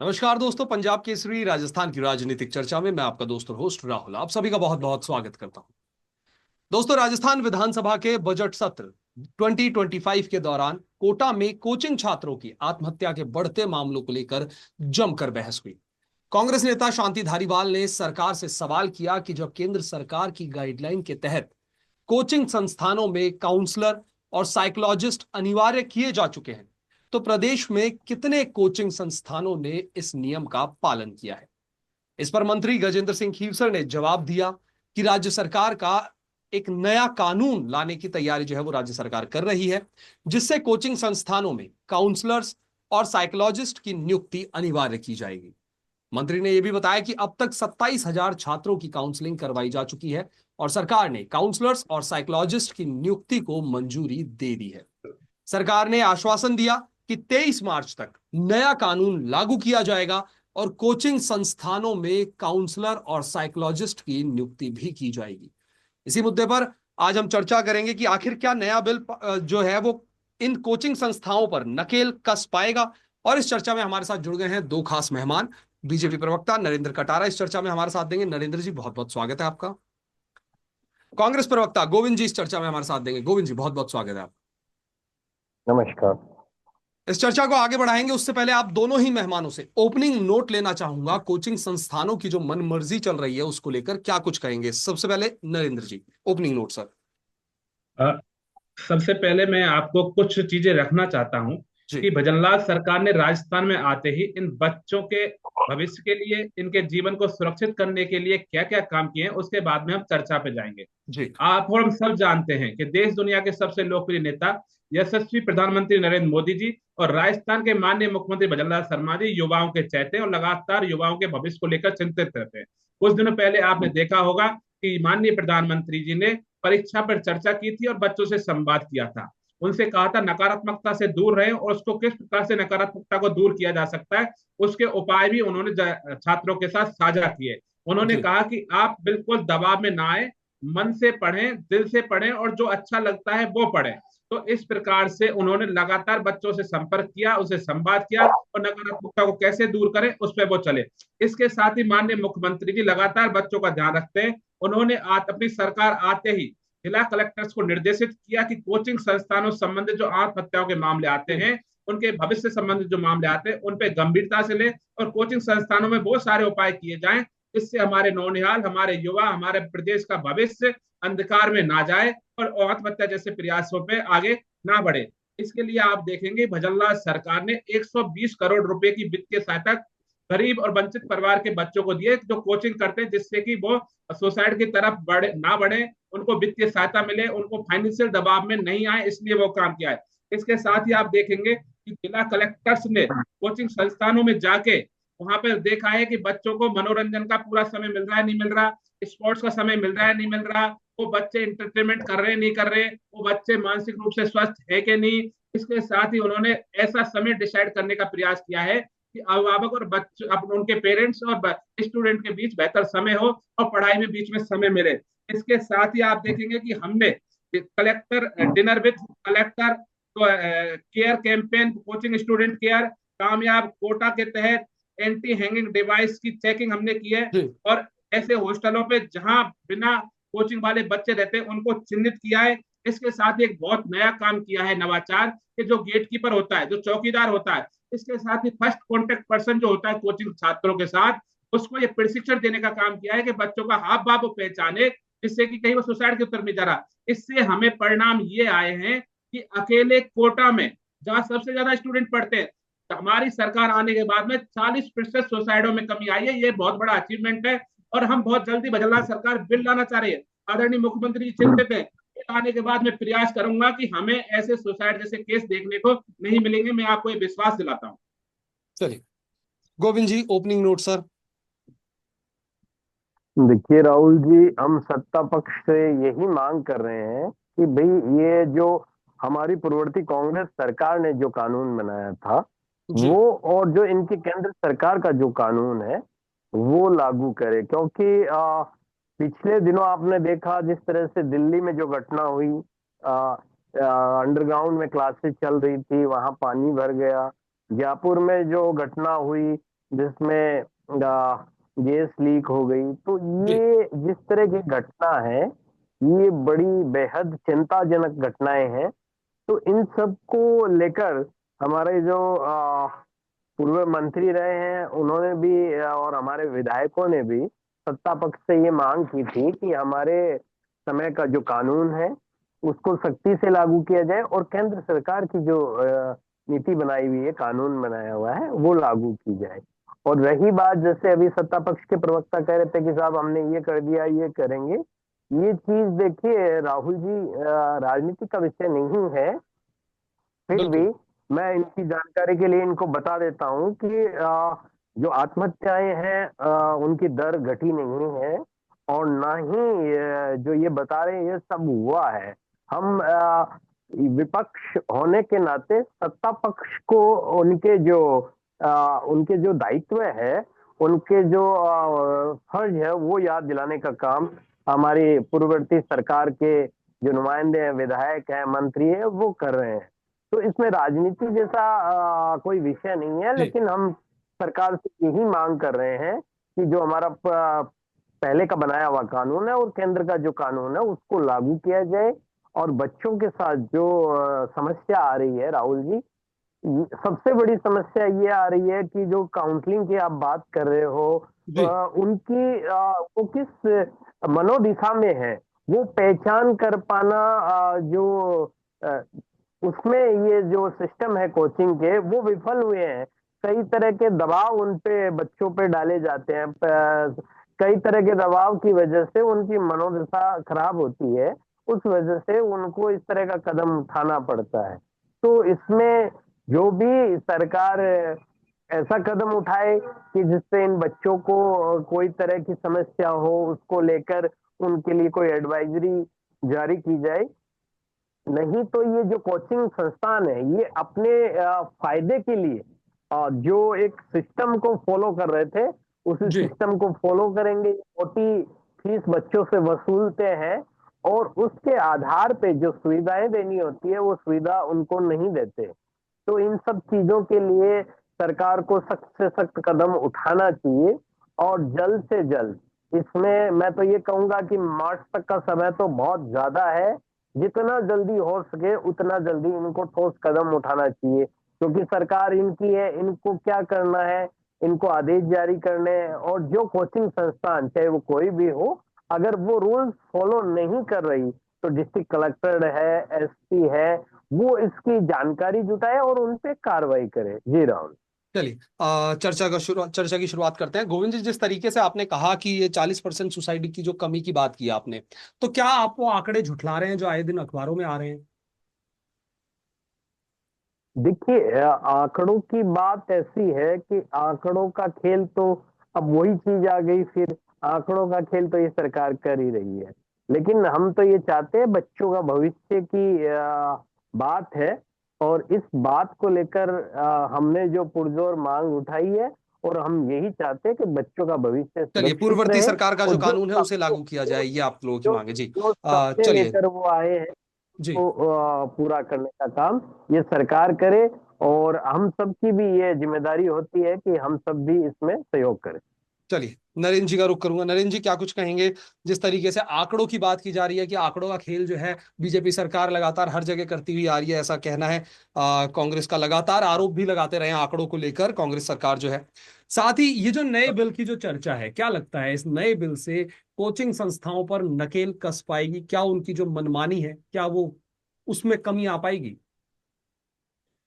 नमस्कार दोस्तों, पंजाब केसरी राजस्थान की राजनीतिक चर्चा में मैं आपका दोस्त और होस्ट राहुल आप सभी का बहुत बहुत स्वागत करता हूं। दोस्तों, राजस्थान विधानसभा के बजट सत्र 2025 के दौरान कोटा में कोचिंग छात्रों की आत्महत्या के बढ़ते मामलों को लेकर जमकर बहस हुई। कांग्रेस नेता शांति धारीवाल ने सरकार से सवाल किया कि जब केंद्र सरकार की गाइडलाइन के तहत कोचिंग संस्थानों में काउंसलर और साइकोलॉजिस्ट अनिवार्य किए जा चुके हैं, तो प्रदेश में कितने कोचिंग संस्थानों ने इस नियम का पालन किया है। इस पर मंत्री गजेंद्र सिंह खीवसर ने जवाब दिया कि राज्य सरकार का एक नया कानून लाने की तैयारी जो है वो राज्य सरकार कर रही है, जिससे कोचिंग संस्थानों में काउंसलर्स और साइकोलॉजिस्ट की नियुक्ति अनिवार्य की जाएगी। मंत्री ने यह भी बताया कि अब तक 27,000 छात्रों की काउंसलिंग करवाई जा चुकी है और सरकार ने काउंसलर्स और साइकोलॉजिस्ट की नियुक्ति को मंजूरी दे दी है। सरकार ने आश्वासन दिया कि 23 मार्च तक नया कानून लागू किया जाएगा और कोचिंग संस्थानों में काउंसलर और साइकोलॉजिस्ट की नियुक्ति भी की जाएगी। इसी मुद्दे पर आज हम चर्चा करेंगे कि आखिर क्या नया बिल जो है वो इन कोचिंग संस्थाओं पर नकेल कस पाएगा। और इस चर्चा में हमारे साथ जुड़ गए हैं दो खास मेहमान। बीजेपी प्रवक्ता नरेंद्र कटारा इस चर्चा में हमारे साथ देंगे। नरेंद्र जी, बहुत बहुत स्वागत है आपका। कांग्रेस प्रवक्ता गोविंद जी इस चर्चा में हमारे साथ देंगे। गोविंद जी, बहुत बहुत स्वागत है आपका। नमस्कार। इस चर्चा को आगे बढ़ाएंगे उससे पहले आप दोनों ही मेहमानों से ओपनिंग नोट लेना चाहूंगा। कोचिंग संस्थानों की जो मनमर्जी चल रही है उसको लेकर क्या कुछ कहेंगे। सबसे पहले नरेंद्र जी, ओपनिंग नोट सर। अ, सबसे पहले मैं आपको कुछ चीजें रखना चाहता हूं जी। कि भजनलाल सरकार ने राजस्थान में आते ही इन बच्चों के भविष्य के लिए, इनके जीवन को सुरक्षित करने के लिए क्या क्या काम किए हैं, उसके बाद में हम चर्चा पे जाएंगे। जी। आप और हम सब जानते हैं कि देश दुनिया के सबसे लोकप्रिय नेता यशस्वी प्रधानमंत्री नरेंद्र मोदी जी और राजस्थान के माननीय मुख्यमंत्री भजनलाल शर्मा जी युवाओं के चहेते हैं और लगातार युवाओं के भविष्य को लेकर चिंतित रहते हैं। कुछ दिनों पहले आपने देखा होगा कि माननीय प्रधानमंत्री जी ने परीक्षा पर चर्चा की थी और बच्चों से संवाद किया था। उनसे कहा था नकारात्मकता से दूर रहे और उसको किस प्रकार से नकारात्मकता को दूर किया जा सकता है, उसके उपाय भी उन्होंने छात्रों के साथ साझा किए। उन्होंने जी। कहा कि आप बिल्कुल दबाव में ना आए, मन से पढ़ें, दिल से पढ़ें और जो अच्छा लगता है वो पढ़ें। तो इस प्रकार से उन्होंने लगातार बच्चों से संपर्क किया, उसे संवाद किया और नकारात्मकता को कैसे दूर करें उस पर वो चले। इसके साथ ही माननीय मुख्यमंत्री जी लगातार बच्चों का ध्यान रखते हैं। उन्होंने अपनी सरकार आते ही जिला कलेक्टर्स को निर्देशित किया कि कोचिंग संस्थानों संबंधित जो आत्महत्याओं के मामले आते हैं, उनके भविष्य संबंधित जो मामले आते हैं, उन पे गंभीरता से ले और कोचिंग संस्थानों में बहुत सारे उपाय किए जाएं, इससे हमारे नौनिहाल, हमारे युवा, हमारे प्रदेश का भविष्य अंधकार में ना जाए और आत्महत्या जैसे प्रयासों पे आगे ना बढ़े। इसके लिए आप देखेंगे भजनलाल सरकार ने 120 करोड़ रुपए की वित्तीय सहायता गरीब और वंचित परिवार के बच्चों को दिए जो कोचिंग करते हैं, जिससे कि वो सुसाइड की तरफ बढ़े, उनको वित्तीय सहायता मिले, उनको फाइनेंशियल दबाव में नहीं आए, इसलिए वो काम किया है। इसके साथ ही आप देखेंगे कि जिला कलेक्टर्स ने कोचिंग संस्थानों में जाके वहां पर देखा है कि बच्चों को मनोरंजन का पूरा समय मिल रहा है नहीं मिल रहा, स्पोर्ट्स का समय मिल रहा है नहीं मिल रहा, वो बच्चे इंटरटेनमेंट कर रहे नहीं कर रहे, वो बच्चे मानसिक रूप से स्वस्थ है कि नहीं। इसके साथ ही उन्होंने ऐसा समय डिसाइड करने का प्रयास किया है कि अभिभावक और बच्चे उनके पेरेंट्स और स्टूडेंट के बीच बेहतर समय हो और पढ़ाई में बीच में समय मिले। इसके साथ ही आप देखेंगे कि हमने कलेक्टर डिनर विद कलेक्टर तो care campaign, coaching student care, कामयाब कोटा के तहत एंटी हैंगिंग डिवाइस की चेकिंग हमने की है जी। और ऐसे हॉस्टलों पे जहां बिना कोचिंग वाले बच्चे रहते हैं उनको चिन्हित किया है। इसके साथ ही एक बहुत नया काम किया है नवाचार कि जो गेट कीपर होता है, जो चौकीदार होता है, इसके साथ ही फर्स्ट कॉन्टेक्ट पर्सन जो होता है कोचिंग छात्रों के साथ, उसको ये प्रशिक्षण देने का काम किया है कि बच्चों का हाव भाव पहचाने, जिससे कि कहीं वो सुसाइड की तरफ नहीं जा रहा। इससे हमें परिणाम ये आए हैं कि अकेले कोटा में जहां सबसे ज्यादा स्टूडेंट पढ़ते हैं, तो हमारी सरकार आने के बाद में 40% सुसाइडों में कमी आई है। ये बहुत बड़ा अचीवमेंट है और हम बहुत जल्दी बदलाव सरकार बिल लाना चाह रही है। आदरणीय मुख्यमंत्री चिंतित है, आने के बाद मैं प्रयास करूंगा कि हमें ऐसे सुसाइड जैसे केस देखने को नहीं मिलेंगे। मैं आपको ये विश्वास दिलाता हूं। चलिए, गोविंद जी, ओपनिंग नोट सर। देखिए राहुल जी, हम सत्ता पक्ष से यही मांग कर रहे हैं कि भाई ये जो हमारी पूर्ववर्ती कांग्रेस सरकार ने जो कानून बनाया था जी। वो, और जो इनकी केंद्र सरकार का जो कानून है वो लागू करे। क्योंकि पिछले दिनों आपने देखा जिस तरह से दिल्ली में जो घटना हुई, अंडरग्राउंड में क्लासेस चल रही थी, वहां पानी भर गया। जयपुर में जो घटना हुई, जिसमें गैस लीक हो गई। तो जी ये जिस तरह की घटना है, ये बड़ी बेहद चिंताजनक घटनाएं हैं। तो इन सब को लेकर हमारे जो पूर्व मंत्री रहे हैं, उन्होंने भी और हमारे विधायकों ने भी सत्ता पक्ष से ये मांग की थी कि हमारे समय का जो कानून है उसको सख्ती से लागू किया जाए, और केंद्र सरकार की जो नीति बनाई हुई है, कानून बनाया हुआ है, वो लागू की जाए। और रही बात, जैसे अभी सत्ता पक्ष के प्रवक्ता कह रहे थे कि साहब हमने ये कर दिया, ये करेंगे, ये चीज देखिए राहुल जी, राजनीति का विषय नहीं है। फिर भी बिल्कुल। मैं इनकी जानकारी के लिए इनको बता देता हूँ कि जो आत्महत्याएं हैं, उनकी दर घटी नहीं है, और ना ही जो ये बता रहे हैं ये सब हुआ है। हम विपक्ष होने के नाते सत्ता पक्ष को उनके जो दायित्व है, उनके जो फर्ज है, वो याद दिलाने का काम हमारी पूर्ववर्ती सरकार के जो नुमाइंदे हैं, विधायक हैं, मंत्री हैं, वो कर रहे हैं। तो इसमें राजनीति जैसा कोई विषय नहीं है, जी लेकिन हम सरकार से यही मांग कर रहे हैं कि जो हमारा पहले का बनाया हुआ कानून है और केंद्र का जो कानून है उसको लागू किया जाए। और बच्चों के साथ जो समस्या आ रही है राहुल जी, सबसे बड़ी समस्या ये आ रही है कि जो काउंसलिंग की आप बात कर रहे हो, जी वो किस मनोदिशा में है, वो पहचान कर पाना, जो उसमें ये जो सिस्टम है कोचिंग के, वो विफल हुए हैं। कई तरह के दबाव उन पे बच्चों पे डाले जाते हैं, कई तरह के दबाव की वजह से उनकी मनोदशा खराब होती है, उस वजह से उनको इस तरह का कदम उठाना पड़ता है। तो इसमें जो भी सरकार ऐसा कदम उठाए कि जिससे इन बच्चों को कोई तरह की समस्या हो, उसको लेकर उनके लिए कोई एडवाइजरी जारी की जाए। नहीं तो ये जो कोचिंग संस्थान है, ये अपने फायदे के लिए जो एक सिस्टम को फॉलो कर रहे थे, उसी जी सिस्टम को फॉलो करेंगे। मोटी फीस बच्चों से वसूलते हैं, और उसके आधार पे जो सुविधाएं देनी होती है वो सुविधा उनको नहीं देते। तो इन सब चीजों के लिए सरकार को सख्त से सख्त कदम उठाना चाहिए, और जल्द से जल्द। इसमें मैं तो ये कहूंगा कि मार्च तक का समय तो बहुत ज्यादा है, जितना जल्दी हो सके उतना जल्दी इनको ठोस कदम उठाना चाहिए, क्योंकि सरकार इनकी है, इनको क्या करना है, इनको आदेश जारी करने हैं। और जो कोचिंग संस्थान, चाहे वो कोई भी हो, अगर वो रूल्स फॉलो नहीं कर रही, तो डिस्ट्रिक्ट कलेक्टर है, एसपी है, वो इसकी जानकारी जुटाए और उन पे कार्रवाई करे। जी राहुल। चलिए चर्चा की शुरुआत करते हैं। गोविंद जी, जिस तरीके से आपने कहा कि ये 40% सुसाइड की जो कमी की बात की आपने, तो क्या आप वो आंकड़े झुठला रहे हैं जो आए दिन अखबारों में आ रहे हैं? देखिए, आंकड़ों की बात ऐसी है कि आंकड़ों का खेल तो अब वही चीज आ गई। फिर आंकड़ों का खेल तो ये सरकार कर ही रही है, लेकिन हम तो ये चाहते हैं बच्चों का भविष्य की बात है, और इस बात को लेकर हमने जो पुरजोर मांग उठाई है, और हम यही चाहते हैं कि बच्चों का भविष्य चलिए, सुरक्षित पूर्ववर्ती रहे। सरकार का और जो कानून है उसे लागू किया जाए, ये आप लोगों की जो मांग है जी। जो सपने चलिए लेकर वो आए हैं, जी। को पूरा करने का काम ये सरकार करे, और हम सबकी भी ये जिम्मेदारी होती है कि हम सब भी इसमें सहयोग करें। चलिए, नरेंद्र जी का रुख करूंगा। नरेंद्र जी, क्या कुछ कहेंगे? जिस तरीके से आंकड़ों की बात की जा रही है कि आंकड़ों का खेल जो है बीजेपी सरकार लगातार हर जगह करती हुई आ रही है, ऐसा कहना है। कांग्रेस का लगातार आरोप भी लगाते रहे हैं आंकड़ों को लेकर कांग्रेस सरकार जो है। साथ ही ये जो नए बिल की जो चर्चा है, क्या लगता है इस नए बिल से कोचिंग संस्थाओं पर नकेल कस पाएगी? क्या उनकी जो मनमानी है, क्या वो उसमें कमी आ पाएगी?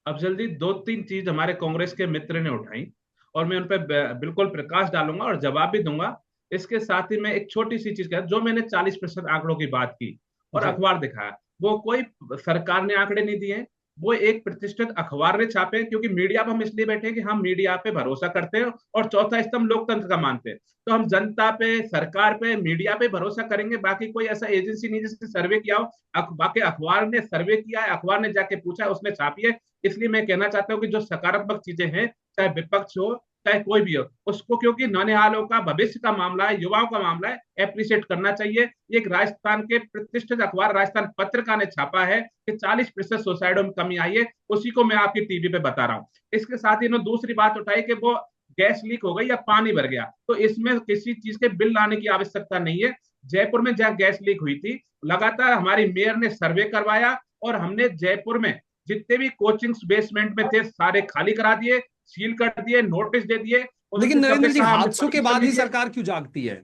अब जल्दी दो तीन चीज हमारे कांग्रेस के मित्र ने उठाई, और मैं उन पर बिल्कुल प्रकाश डालूंगा और जवाब भी दूंगा। इसके साथ ही मैं एक छोटी सी चीज कह, जो मैंने 40% आंकड़ों की बात की और जी अखबार दिखाया, वो कोई सरकार ने आंकड़े नहीं दिए, वो एक प्रतिष्ठित अखबार ने छापे। क्योंकि मीडिया पर हम इसलिए बैठे हैं कि हम मीडिया पे भरोसा करते हैं, और चौथा स्तंभ लोकतंत्र का मानते हैं। तो हम जनता पे, सरकार पे, मीडिया पे भरोसा करेंगे। बाकी कोई ऐसा एजेंसी नहीं जिसने सर्वे किया हो। बाकी अखबार ने सर्वे किया है, अखबार ने जाके पूछा है, उसने छापी है। इसलिए मैं कहना चाहता हूँ कि जो सकारात्मक चीजें हैं, चाहे विपक्ष हो चाहे कोई भी हो, उसको, क्योंकि नौनिहालों का भविष्य का मामला है, युवाओं का मामला है, एप्रिशिएट करना चाहिए। एक राजस्थान के प्रतिष्ठित अखबार राजस्थान पत्रिका ने छापा है कि 40% सुसाइडों में कमी आई है। उसी को मैं आपकी टीवी पे बता रहा हूँ। इसके साथ ही उन्होंने दूसरी बात उठाई कि वो गैस लीक हो गई या पानी भर गया, तो इसमें किसी चीज के बिल लाने की आवश्यकता नहीं है। जयपुर में जहाँ गैस लीक हुई थी, लगातार हमारी मेयर ने सर्वे करवाया और हमने जयपुर में जितने भी कोचिंग बेसमेंट में थे सारे खाली करा दिए, सील कर दिए, नोटिस दे दिए। लेकिन नरेंद्र जी, कहा हादसों के बाद ही सरकार क्यों जागती है?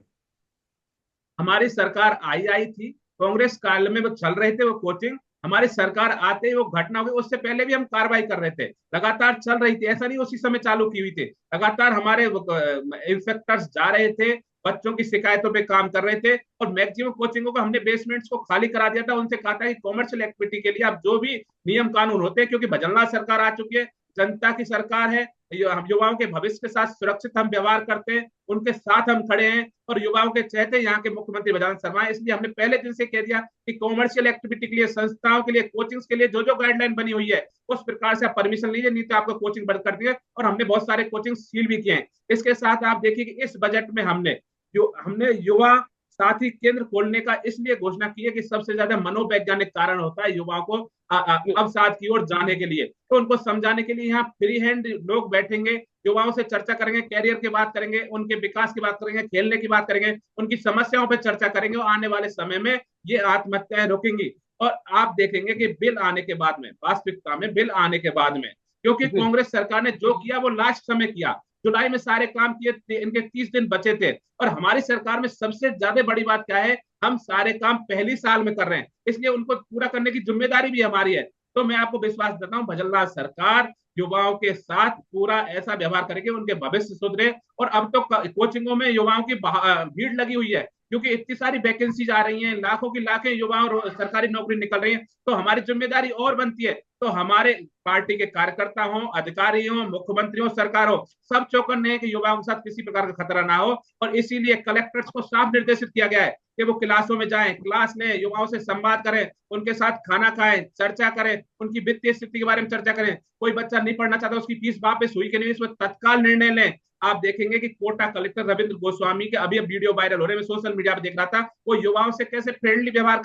हमारी सरकार आई थी, कांग्रेस काल में वो चल रहे थे वो कोचिंग, हमारी सरकार आते ही वो घटना हुई, उससे पहले भी हम कार्रवाई कर रहे थे, लगातार चल रही थी, ऐसा नहीं उसी समय चालू की हुई थी। लगातार हमारे इंस्पेक्टर्स जा रहे थे, बच्चों की शिकायतों पे काम कर रहे थे, और मैक्सिमम कोचिंगों को हमने बेसमेंट्स को खाली करा दिया था। उनसे कहा था कि कॉमर्शियल एक्टिविटी के लिए आप जो भी नियम कानून होते हैं, क्योंकि भजनलाल सरकार आ चुकी है, जनता की सरकार है, हम युवाओं के भविष्य के साथ सुरक्षित हम व्यवहार करते हैं, उनके साथ हम खड़े हैं और युवाओं के चहते यहाँ के मुख्यमंत्री भजनलाल शर्मा है। इसलिए हमने पहले दिन से कह दिया कि कॉमर्शियल एक्टिविटी के लिए, संस्थाओं के लिए, कोचिंग्स के लिए जो जो गाइडलाइन बनी हुई है उस प्रकार से आप परमिशन लीजिए, नहीं तो आपको कोचिंग बंद कर दिए। और हमने बहुत सारे कोचिंग सील भी किए हैं। इसके साथ आप देखिए कि इस बजट में हमने युवा साथी केंद्र खोलने का इसलिए घोषणा की है कि सबसे ज्यादा मनोवैज्ञानिक कारण होता है युवाओं को अवसाद की ओर जाने के लिए। तो उनको समझाने के लिए यहाँ फ्री हैंड लोग बैठेंगे, युवाओं से चर्चा करेंगे, कैरियर की बात करेंगे, उनके विकास की बात करेंगे, खेलने की बात करेंगे, उनकी समस्याओं पर चर्चा करेंगे, और आने वाले समय में ये आत्महत्याएं रुकेंगी। और आप देखेंगे कि बिल आने के बाद में, वास्तविकता में बिल आने के बाद में, क्योंकि कांग्रेस सरकार ने जो किया वो लास्ट समय किया, जुलाई में सारे काम किए, इनके 30 दिन बचे थे। और हमारी सरकार में सबसे ज्यादा बड़ी बात क्या है, हम सारे काम पहली साल में कर रहे हैं, इसलिए उनको पूरा करने की जिम्मेदारी भी हमारी है। तो मैं आपको विश्वास देता हूं, भजनलाल सरकार युवाओं के साथ पूरा ऐसा व्यवहार करेगी, उनके भविष्य सुधरे। और अब तो कोचिंगों में युवाओं की भीड़ लगी हुई है, क्योंकि इतनी सारी वैकेंसीज आ रही हैं, लाखों की लाखें युवाओं सरकारी नौकरी निकल रही है। तो हमारी जिम्मेदारी और बनती है, तो हमारे पार्टी के कार्यकर्ता हो, अधिकारी हो, मुख्यमंत्री हो, सरकार हो, सब चौकन्ने हैं कि युवाओं के साथ किसी प्रकार का खतरा ना हो। और इसीलिए कलेक्टर्स को साफ निर्देशित किया गया है कि वो क्लासों में जाएं, क्लास लें, युवाओं से संवाद करें, उनके साथ खाना खाएं, चर्चा करें, उनकी वित्तीय स्थिति के बारे में चर्चा करें। कोई बच्चा नहीं पढ़ना चाहता, उसकी फीस वापस हुई कि नहीं, इसमें तत्काल निर्णय लें। आप देखेंगे कि कोटा कलेक्टर रविंद्र गोस्वामी के अभी वीडियो वायरल हो रहे हैं, मैं सोशल मीडिया पर देख रहा था, वो युवाओं से कैसे फ्रेंडली व्यवहार